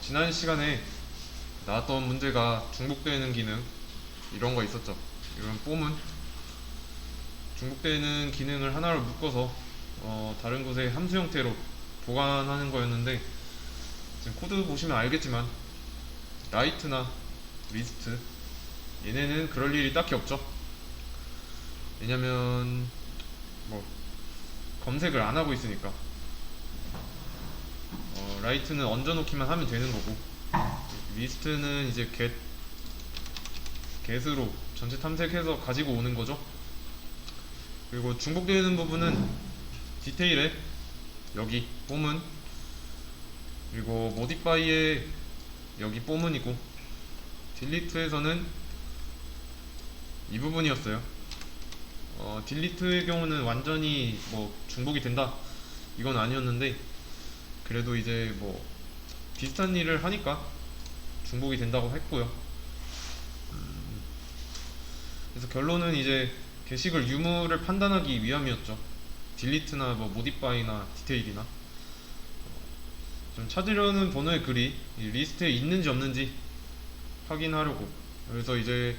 지난 시간에 나왔던 문제가 중복되는 기능 이런 거 있었죠. 이런 폼은 중복되는 기능을 하나로 묶어서 다른 곳에 함수 형태로 보관하는 거였는데, 지금 코드 보시면 알겠지만 라이트나 리스트 얘네는 그럴 일이 딱히 없죠. 왜냐면 뭐 검색을 안 하고 있으니까. 라이트는 얹어놓기만 하면 되는 거고, 리스트는 이제 get으로 전체 탐색해서 가지고 오는 거죠. 그리고 중복되는 부분은 디테일에 여기 폼은, 그리고 modify에 여기 폼은이고, 딜리트에서는 이 부분이었어요. 딜리트의 경우는 완전히 뭐 중복이 된다 이건 아니었는데, 그래도 이제 뭐 비슷한 일을 하니까 중복이 된다고 했고요. 그래서 결론은 이제 게시글 유무를 판단하기 위함이었죠. 딜리트나 뭐 모디파이나 디테일이나 좀 찾으려는 번호의 글이 이 리스트에 있는지 없는지 확인하려고. 그래서 이제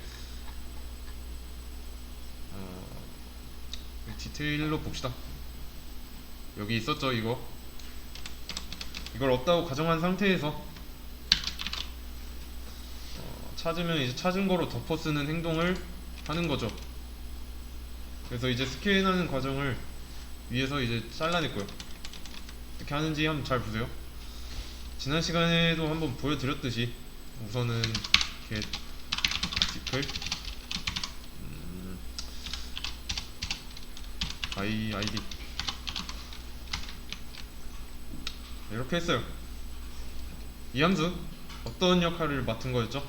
디테일로 봅시다. 여기 있었죠. 이걸 없다고 가정한 상태에서 찾으면 이제 찾은 거로 덮어 쓰는 행동을 하는 거죠. 그래서 이제 스캔하는 과정을 위에서 이제 잘라냈고요. 어떻게 하는지 한번 잘 보세요. 지난 시간에도 한번 보여드렸듯이 우선은 get article id 이렇게 했어요. 이 함수 어떤 역할을 맡은 거였죠?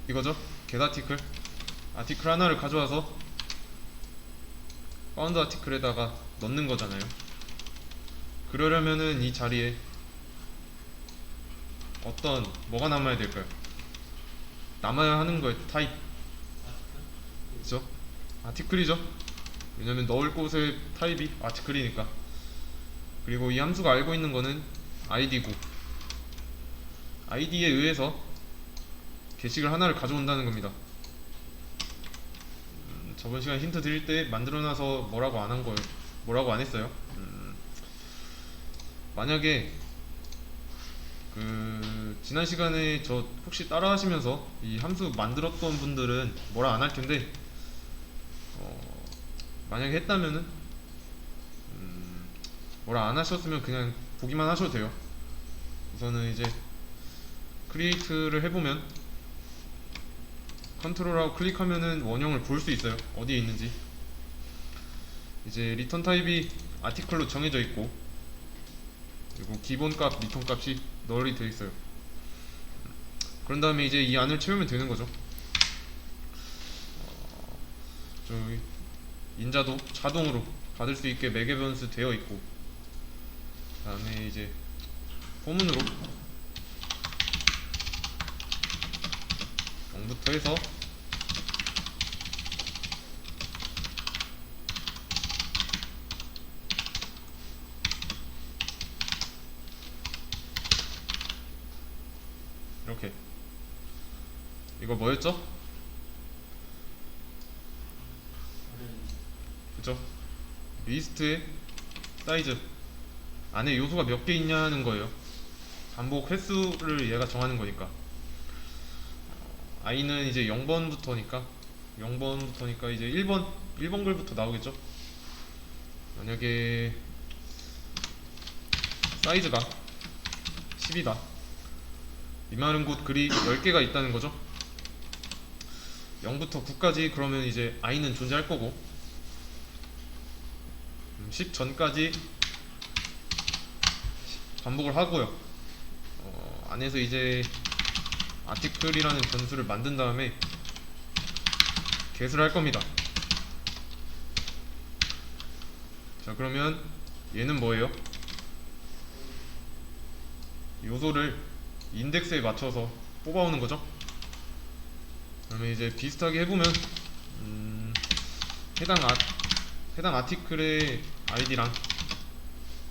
이거죠. get 아티클 하나를 가져와서 파운드 아티클에다가 넣는 거잖아요. 그러려면은 이 자리에 뭐가 남아야 될까요? 남아야 하는 거예요. 타입. 그죠? 아티클이죠. 왜냐면 넣을 곳의 타입이 아티클이니까. 그리고 이 함수가 알고 있는 거는 id고, id에 의해서 게시글 하나를 가져온다는 겁니다. 저번 시간 힌트 드릴 때 만들어놔서 뭐라고 안 한 거예요. 뭐라고 안 했어요. 만약에 지난 시간에 저 혹시 따라 하시면서 이 함수 만들었던 분들은 뭐라 안 할 텐데, 만약에 했다면은 뭐라 안 하셨으면 그냥 보기만 하셔도 돼요. 우선은 이제 크리에이트를 해보면 컨트롤하고 클릭하면은 원형을 볼 수 있어요. 어디에 있는지. 이제 리턴 타입이 아티클로 정해져 있고, 그리고 기본 값, 리턴 값이 널이 되어 있어요. 그런 다음에 이제 이 안을 채우면 되는 거죠. 저기 인자도 자동으로 받을 수 있게 매개 변수 되어 있고, 그 다음에 이제 포문으로 0부터 해서 이렇게. 이거 뭐였죠? 그죠? 리스트의 사이즈 안에 요소가 몇 개 있냐는 거예요. 반복 횟수를 얘가 정하는 거니까. i는 이제 0번부터니까 이제 1번 글부터 나오겠죠. 만약에 사이즈가 10이다 이 말은 곧 글이 10개가 있다는 거죠. 0부터 9까지 그러면 이제 i는 존재할 거고, 10 전까지 반복을 하고요. 안에서 이제 아티클이라는 변수를 만든 다음에 get을 할 겁니다. 자, 그러면 얘는 뭐예요? 요소를 인덱스에 맞춰서 뽑아오는 거죠. 그러면 이제 비슷하게 해보면 해당 아티클의 아이디랑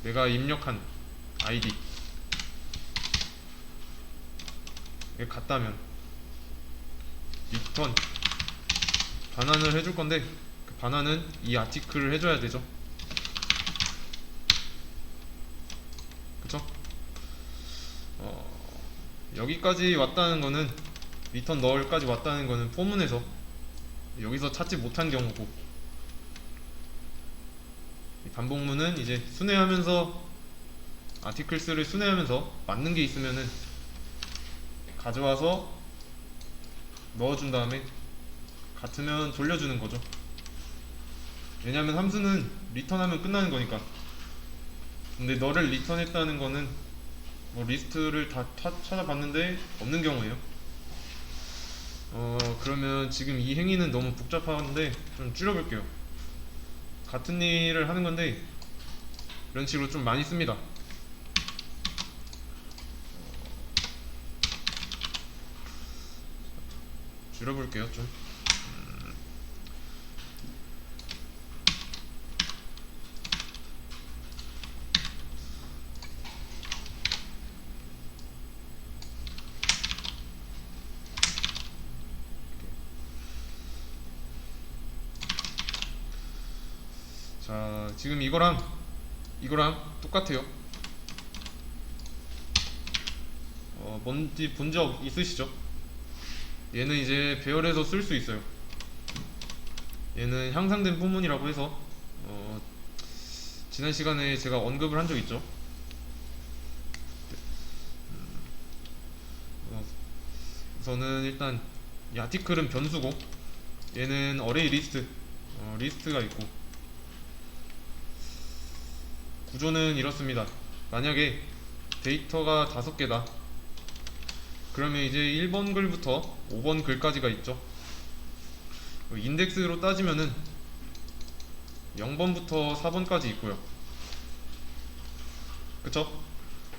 내가 입력한 아이디에 같다면 리턴 반환을 해줄 건데, 그 반환은 이 아티클을 해줘야 되죠. 그쵸? 여기까지 왔다는 거는, 리턴 널까지 왔다는 거는 포문에서 여기서 찾지 못한 경우고, 이 반복문은 이제 순회하면서 아티클스를 순회하면서 맞는 게 있으면은 가져와서 넣어준 다음에 같으면 돌려주는 거죠. 왜냐면 함수는 리턴하면 끝나는 거니까. 근데 너를 리턴했다는 거는 뭐 리스트를 다 찾아봤는데 없는 경우예요. 그러면 지금 이 행위는 너무 복잡한데 좀 줄여볼게요. 같은 일을 하는 건데 이런 식으로 좀 많이 씁니다. 줄여볼게요 좀. 자, 지금 이거랑 똑같아요. 뭔지 본 적 있으시죠? 얘는 이제 배열해서 쓸 수 있어요. 얘는 향상된 포문이라고 해서 지난 시간에 제가 언급을 한 적 있죠. 우선은 일단 이 아티클은 변수고, 얘는 어레이 리스트가 있고, 구조는 이렇습니다. 만약에 데이터가 5개다 그러면 이제 1번 글부터 5번 글까지가 있죠. 인덱스로 따지면은 0번부터 4번까지 있고요. 그쵸?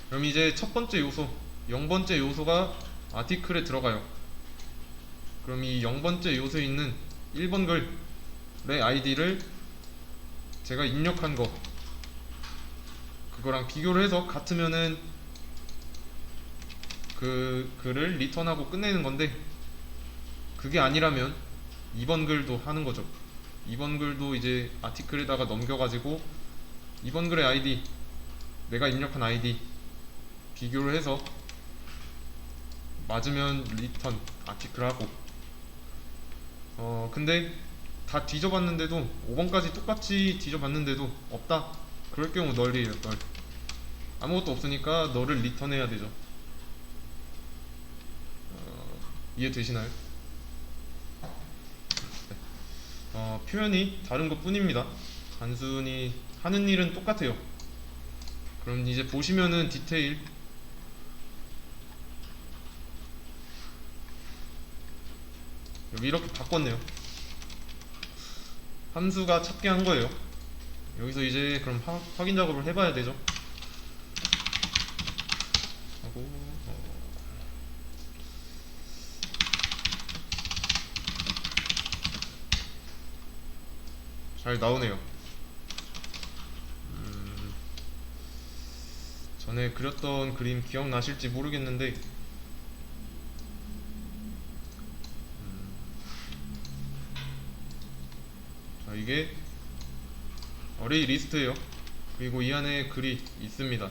그럼 이제 첫 번째 요소 0번째 요소가 아티클에 들어가요. 그럼 이 0번째 요소에 있는 1번 글의 아이디를 제가 입력한 거, 그거랑 비교를 해서 같으면은 그 글을 리턴하고 끝내는 건데, 그게 아니라면 2번 글도 하는 거죠. 2번 글도 이제 아티클에다가 넘겨가지고 2번 글의 아이디, 내가 입력한 아이디 비교를 해서 맞으면 리턴 아티클 하고, 근데 다 뒤져봤는데도 5번까지 똑같이 뒤져봤는데도 없다, 그럴 경우 널이에요. 널. 아무것도 없으니까 너를 리턴해야 되죠. 이해되시나요? 네. 표현이 다른 것 뿐입니다. 단순히 하는 일은 똑같아요. 그럼 이제 보시면은 디테일, 여기 이렇게 바꿨네요. 함수가 찾게 한 거예요. 여기서 이제 그럼 확인 작업을 해봐야 되죠. 하고 잘 나오네요. 전에 그렸던 그림 기억나실지 모르겠는데, 자, 이게 어레이 리스트예요. 그리고 이 안에 글이 있습니다.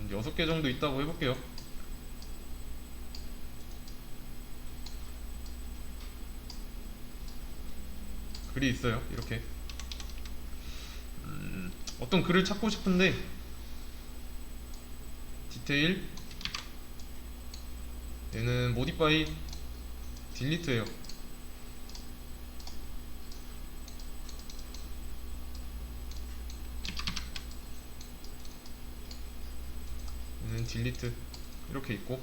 6개 정도 있다고 해볼게요. 글이 있어요. 이렇게 어떤 글을 찾고 싶은데, 디테일, 얘는 모디파이 딜리트예요. 얘는 딜리트 이렇게 있고,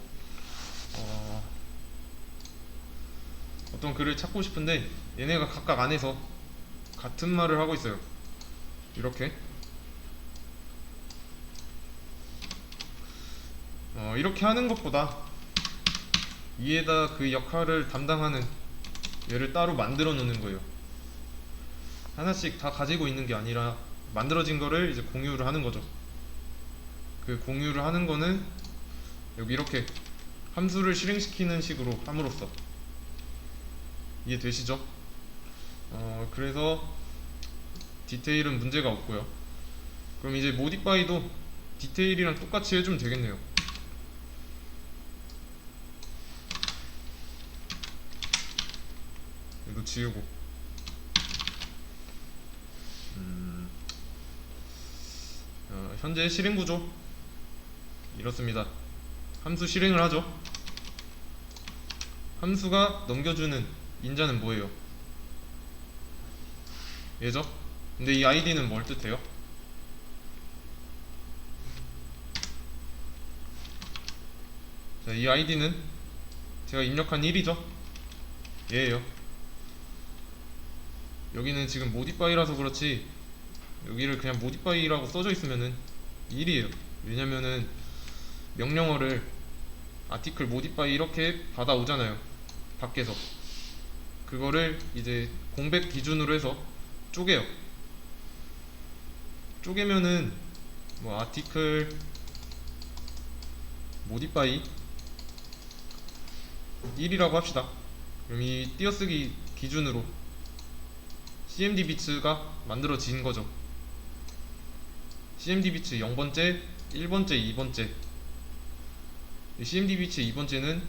어떤 글을 찾고 싶은데 얘네가 각각 안에서 같은 말을 하고 있어요. 이렇게 이렇게 하는 것보다 위에다 그 역할을 담당하는 얘를 따로 만들어 놓는 거예요. 하나씩 다 가지고 있는 게 아니라 만들어진 거를 이제 공유를 하는 거죠. 그 공유를 하는 거는 여기 이렇게 함수를 실행시키는 식으로 함으로써. 이해되시죠? 그래서 디테일은 문제가 없고요. 그럼 이제 모디파이도 디테일이랑 똑같이 해주면 되겠네요. 이거 지우고. 현재 실행 구조 이렇습니다. 함수 실행을 하죠. 함수가 넘겨주는 인자는 뭐예요? 얘죠? 근데 이 id는 뭘 뜻해요? 자, 이 id는 제가 입력한 1이죠? 얘예요. 여기는 지금 modify라서 그렇지 여기를 그냥 modify라고 써져 있으면은 1이에요. 왜냐면은 명령어를 article modify 이렇게 받아오잖아요. 밖에서. 그거를 이제 공백 기준으로 해서 쪼개요. 쪼개면은 뭐 article modify 1이라고 합시다. 그럼 이 띄어쓰기 기준으로 cmdbits가 만들어진 거죠. cmdbits 0번째, 1번째, 2번째. cmdbits 2번째는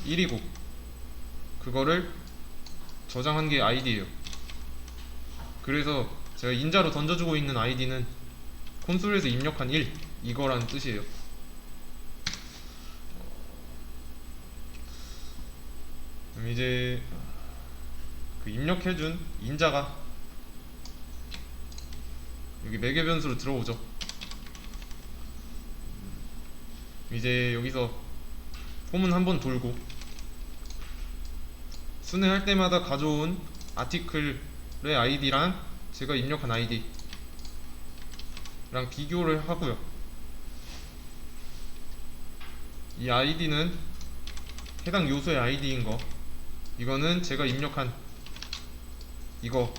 1이고 그거를 저장한 게 id예요. 그래서 제가 인자로 던져주고 있는 id는 콘솔에서 입력한 1 이거라는 뜻이에요. 그럼 이제 그 입력해준 인자가 여기 매개 변수로 들어오죠. 이제 여기서 폼은 한번 돌고 순회할 때마다 가져온 아티클의 id랑 제가 입력한 id랑 비교를 하고요. 이 id는 해당 요소의 id인 거, 이거는 제가 입력한 이거.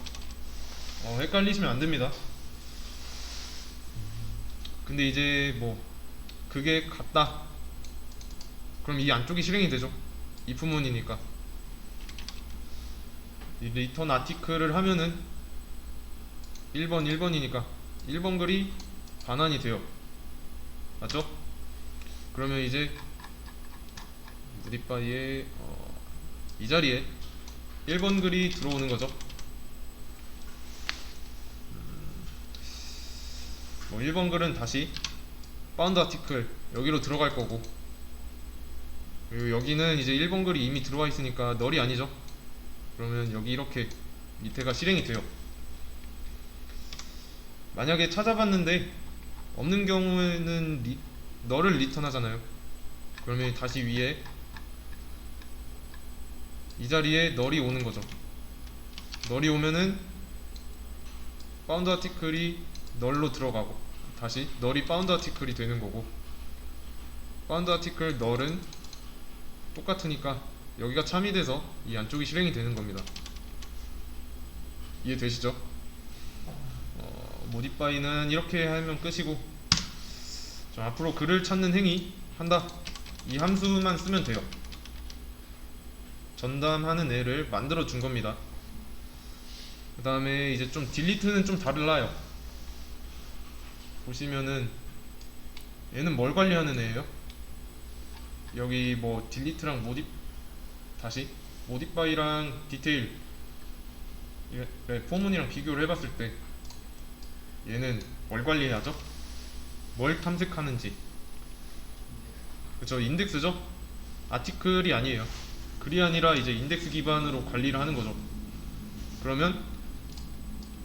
헷갈리시면 안 됩니다. 근데 이제 뭐 그게 같다 그럼 이 안쪽이 실행이 되죠. if문이니까. 이 return article을 하면은 1번 1번이니까 1번 글이 반환이 돼요. 맞죠? 그러면 이제 modify에 이 자리에 1번 글이 들어오는 거죠. 뭐 1번 글은 다시 bound article 여기로 들어갈 거고, 그리고 여기는 이제 1번 글이 이미 들어와 있으니까 널이 아니죠. 그러면 여기 이렇게 밑에가 실행이 돼요. 만약에 찾아봤는데 없는 경우에는 널을 리턴 하잖아요. 그러면 다시 위에 이 자리에 널이 오는 거죠. 널이 오면은 bound article이 널로 들어가고 다시 널이 bound article이 되는 거고, bound article 널은 똑같으니까 여기가 참이 돼서 이 안쪽이 실행이 되는 겁니다. 이해되시죠? modify는 이렇게 하면 끝이고, 앞으로 글을 찾는 행위 한다 이 함수만 쓰면 돼요. 전담하는 애를 만들어 준 겁니다. 그 다음에 이제 좀 딜리트는 좀 달라요. 보시면은 얘는 뭘 관리하는 애예요? 여기 뭐 딜리트랑 다시 modify랑 디테일 포문이랑 비교를 해봤을 때 얘는 뭘 관리하죠? 뭘 탐색하는지. 그쵸, 인덱스죠? 아티클이 아니에요. 글이 아니라 이제 인덱스 기반으로 관리를 하는 거죠. 그러면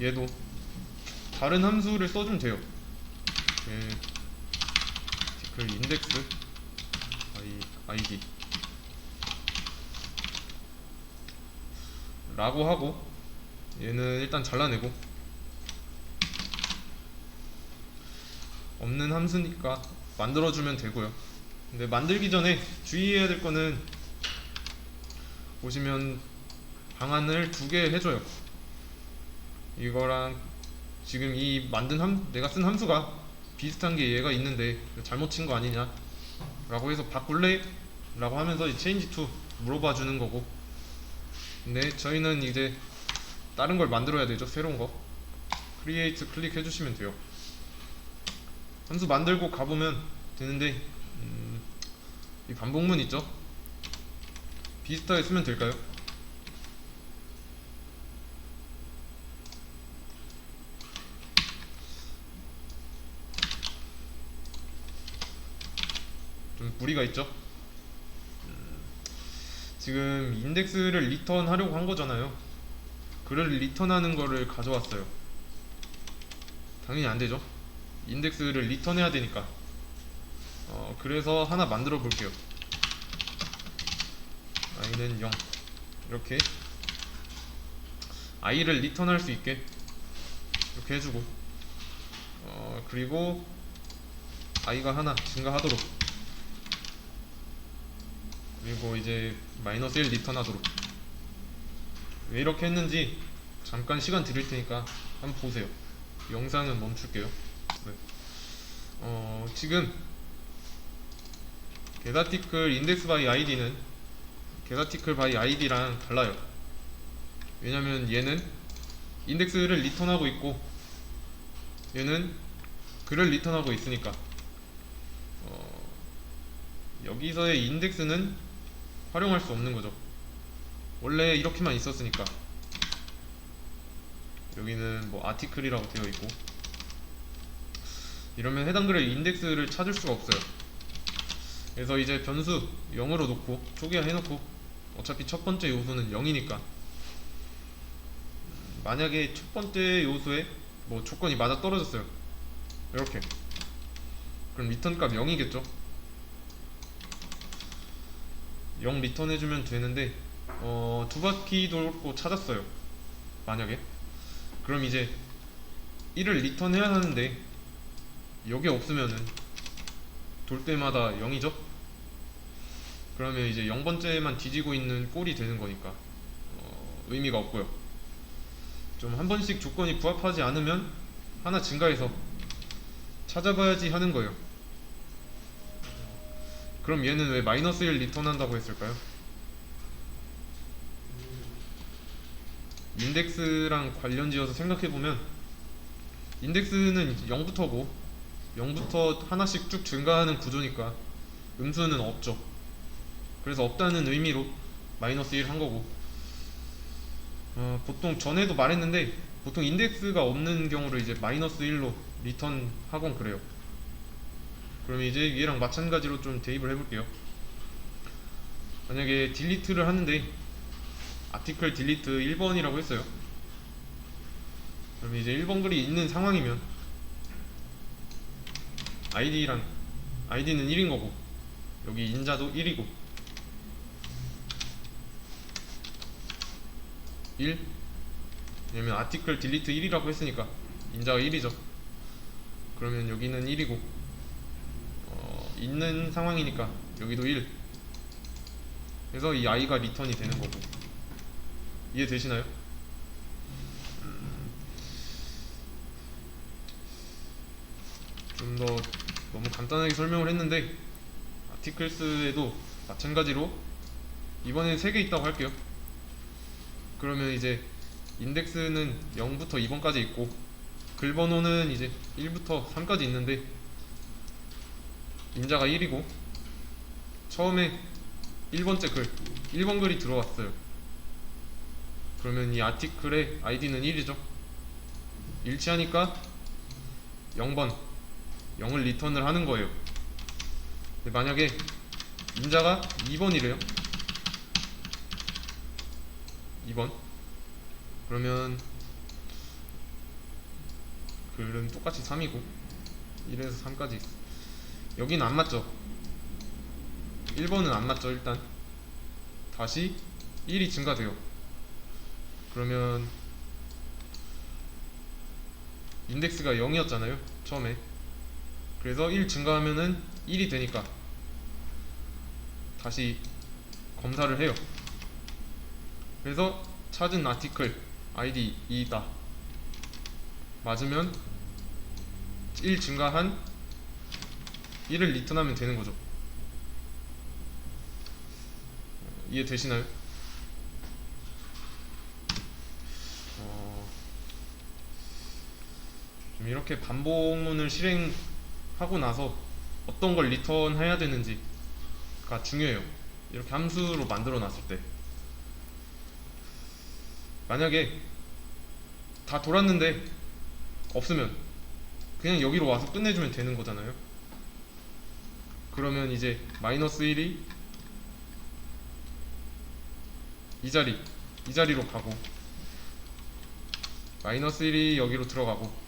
얘도 다른 함수를 써주면 돼요. 아티클 인덱스 id 라고 하고, 얘는 일단 잘라내고, 없는 함수니까 만들어주면 되고요. 근데 만들기 전에 주의해야 될 거는, 보시면 방안을 두 개 해줘요. 이거랑 지금 이 만든 내가 쓴 함수가 비슷한 게 얘가 있는데 잘못 친 거 아니냐 라고 해서 바꿀래? 라고 하면서 이 change to 물어봐 주는 거고, 근데 저희는 이제 다른 걸 만들어야 되죠. 새로운 거 create 클릭해 주시면 돼요. 함수 만들고 가보면 되는데, 이 반복문 있죠? 비슷하게 쓰면 될까요? 좀 무리가 있죠? 지금 인덱스를 리턴 하려고 한 거잖아요. 글을 리턴하는 거를 가져왔어요. 당연히 안 되죠. 인덱스를 리턴해야 되니까. 그래서 하나 만들어 볼게요. i는 0 이렇게 i를 리턴할 수 있게 이렇게 해주고, 그리고 i가 하나 증가하도록, 그리고 이제 -1 리턴하도록. 왜 이렇게 했는지 잠깐 시간 드릴 테니까 한번 보세요. 영상은 멈출게요. 네. 지금 getArticle index by id는 getArticle by id랑 달라요. 왜냐면 얘는 인덱스를 리턴하고 있고 얘는 글을 리턴하고 있으니까, 여기서의 인덱스는 활용할 수 없는 거죠. 원래 이렇게만 있었으니까. 여기는 뭐 아티클이라고 되어 있고, 이러면 해당 글의 인덱스를 찾을 수가 없어요. 그래서 이제 변수 0으로 놓고 초기화 해놓고, 어차피 첫 번째 요소는 0이니까 만약에 첫 번째 요소에 뭐 조건이 맞아 떨어졌어요. 이렇게 그럼 리턴 값 0이겠죠. 0 리턴 해주면 되는데, 두 바퀴 돌고 찾았어요. 만약에 그럼 이제 1을 리턴해야 하는데 여기 없으면은 돌 때마다 0이죠. 그러면 이제 0번째만 뒤지고 있는 꼴이 되는 거니까 의미가 없고요. 좀 한 번씩 조건이 부합하지 않으면 하나 증가해서 찾아봐야지 하는 거예요. 그럼 얘는 왜 -1 리턴한다고 했을까요? 인덱스랑 관련지어서 생각해보면 인덱스는 0부터고 0부터 하나씩 쭉 증가하는 구조니까 음수는 없죠. 그래서 없다는 의미로 -1 한 거고, 보통 전에도 말했는데 보통 인덱스가 없는 경우를 이제 -1로 리턴하곤 그래요. 그럼 이제 얘랑 마찬가지로 좀 대입을 해볼게요. 만약에 딜리트를 하는데 아티클 딜리트 1번이라고 했어요. 그럼 이제 1번 글이 있는 상황이면 id는 1인 거고 여기 인자도 1이고 1, 왜냐면 아티클 딜리트 1이라고 했으니까 인자가 1이죠. 그러면 여기는 1이고, 있는 상황이니까 여기도 1. 그래서 이 i가 리턴이 되는 거고. 이해되시나요? 좀 더 너무 간단하게 설명을 했는데 아티클스에도 마찬가지로 이번엔 3개 있다고 할게요. 그러면 이제 인덱스는 0부터 2번까지 있고 글 번호는 이제 1부터 3까지 있는데 인자가 1이고 처음에 1번째 글 1번 글이 들어왔어요. 그러면 이 아티클의 id는 1이죠. 일치하니까 0번 0을 리턴을 하는 거예요. 근데 만약에 인자가 2번이래요 2번 그러면 글은 똑같이 3이고 1에서 3까지 있어. 여기는 안 맞죠. 1번은 안 맞죠. 일단 다시 1이 증가돼요. 그러면 인덱스가 0이었잖아요 처음에. 그래서 1 증가하면은 1이 되니까 다시 검사를 해요. 그래서 찾은 아티클 id 2다. 맞으면 1 증가한 1을 리턴하면 되는 거죠. 이해되시나요? 좀 이렇게 반복문을 실행하고 나서 어떤 걸 리턴해야 되는지가 중요해요. 이렇게 함수로 만들어 놨을 때 만약에 다 돌았는데 없으면 그냥 여기로 와서 끝내주면 되는 거잖아요. 그러면 이제 마이너스 1이 이 자리로 가고 마이너스 1이 여기로 들어가고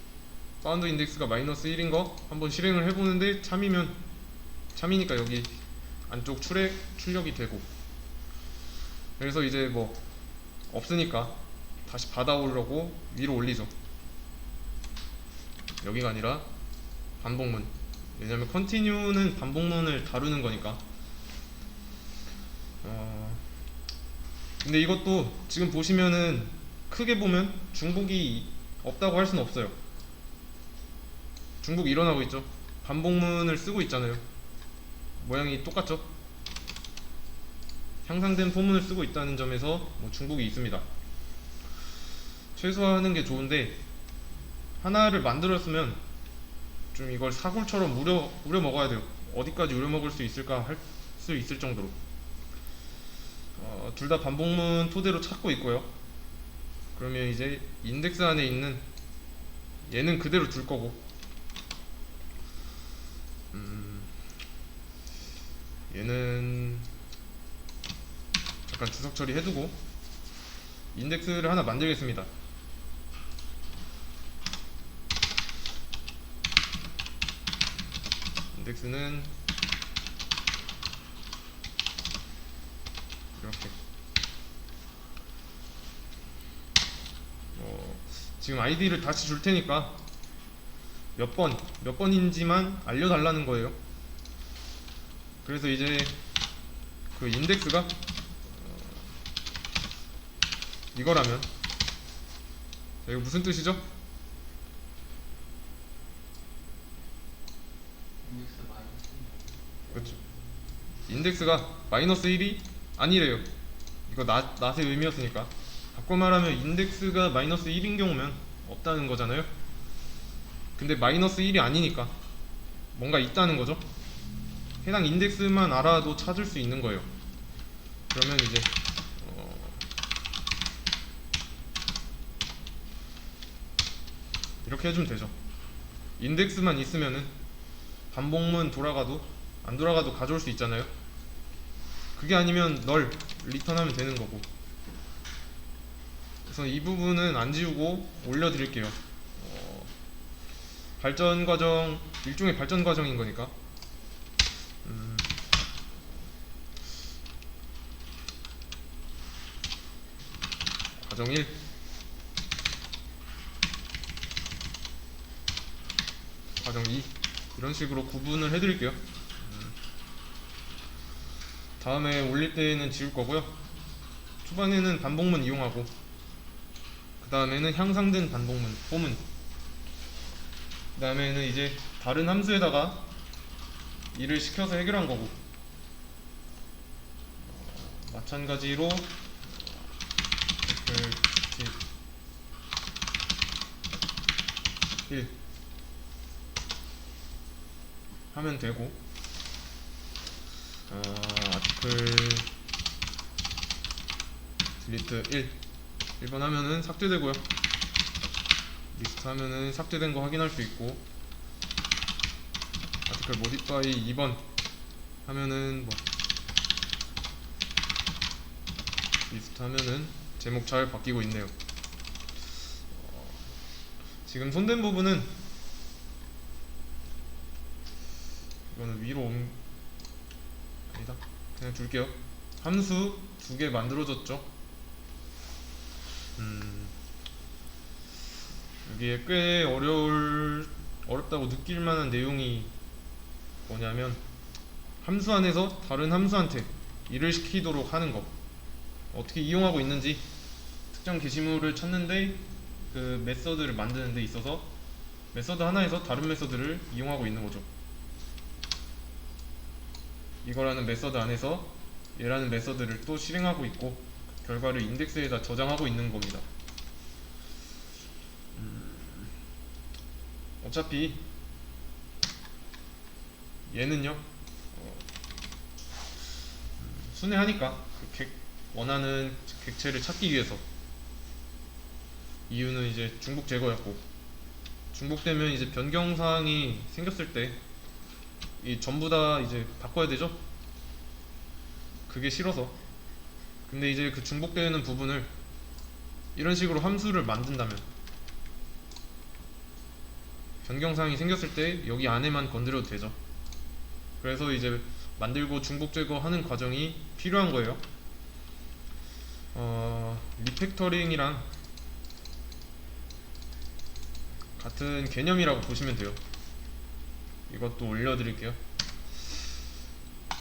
바운드 인덱스가 마이너스 1인 거 한번 실행을 해보는데 참이니까 여기 안쪽 출력이 되고, 그래서 이제 뭐 없으니까 다시 받아오려고 위로 올리죠. 여기가 아니라 반복문, 왜냐면 컨티뉴는 반복문을 다루는 거니까. 근데 이것도 지금 보시면은 크게 보면 중복이 없다고 할 수는 없어요. 중복이 일어나고 있죠. 반복문을 쓰고 있잖아요. 모양이 똑같죠. 향상된 포문을 쓰고 있다는 점에서 뭐 중복이 있습니다. 최소화하는 게 좋은데, 하나를 만들었으면 좀 이걸 사골처럼 우려 먹어야 돼요. 어디까지 우려 먹을 수 있을까 할 수 있을 정도로. 둘 다 반복문 토대로 찾고 있고요. 그러면 이제 인덱스 안에 있는 얘는 그대로 둘 거고, 얘는 잠깐 주석 처리 해두고 인덱스를 하나 만들겠습니다. 인덱스는 이렇게 지금 아이디를 다시 줄 테니까 몇 번인지만 알려달라는 거예요. 그래서 이제 그 인덱스가 이거라면, 자, 이거 무슨 뜻이죠? 그렇죠. 인덱스가 마이너스 1이 아니래요. 이거 낫의 의미였으니까. 바꿔 말하면 인덱스가 마이너스 1인 경우면 없다는 거잖아요. 근데 마이너스 1이 아니니까 뭔가 있다는 거죠. 해당 인덱스만 알아도 찾을 수 있는 거예요. 그러면 이제 이렇게 해주면 되죠. 인덱스만 있으면은 반복문 돌아가도 안 돌아가도 가져올 수 있잖아요. 그게 아니면 널 리턴하면 되는 거고. 그래서 이 부분은 안 지우고 올려드릴게요. 발전 과정, 일종의 발전 과정인 거니까. 과정 1, 과정 2, 이런 식으로 구분을 해드릴게요. 다음에 올릴 때는 지울 거고요. 초반에는 반복문 이용하고, 그 다음에는 향상된 반복문, 포문, 그 다음에는 이제 다른 함수에다가 일을 시켜서 해결한 거고, 마찬가지로 1 하면 되고, 아티클 딜리트 1번 하면은 삭제되고요. 리스트 하면은 삭제된 거 확인할 수 있고, 아티클 모디파이 2번 하면은 뭐 리스트 하면은 제목 잘 바뀌고 있네요. 지금 손댄 부분은 이거는 위로 아니다, 그냥 둘게요. 함수 2개 만들어졌죠. 여기에 꽤 어렵다고 느낄 만한 내용이 뭐냐면, 함수 안에서 다른 함수한테 일을 시키도록 하는 거. 어떻게 이용하고 있는지, 특정 게시물을 찾는데 그 메서드를 만드는 데 있어서 메서드 하나에서 다른 메서드를 이용하고 있는 거죠. 이거라는 메서드 안에서 얘라는 메서드를 또 실행하고 있고 결과를 인덱스에다 저장하고 있는 겁니다. 어차피 얘는요 순회하니까 원하는 객체를 찾기 위해서, 이유는 이제 중복 제거였고, 중복되면 이제 변경사항이 생겼을 때 이 전부 다 이제 바꿔야 되죠. 그게 싫어서. 근데 이제 그 중복되는 부분을 이런 식으로 함수를 만든다면 변경사항이 생겼을 때 여기 안에만 건드려도 되죠. 그래서 이제 만들고 중복 제거하는 과정이 필요한 거예요. 리팩터링이랑 같은 개념이라고 보시면 돼요. 이것도 올려드릴게요.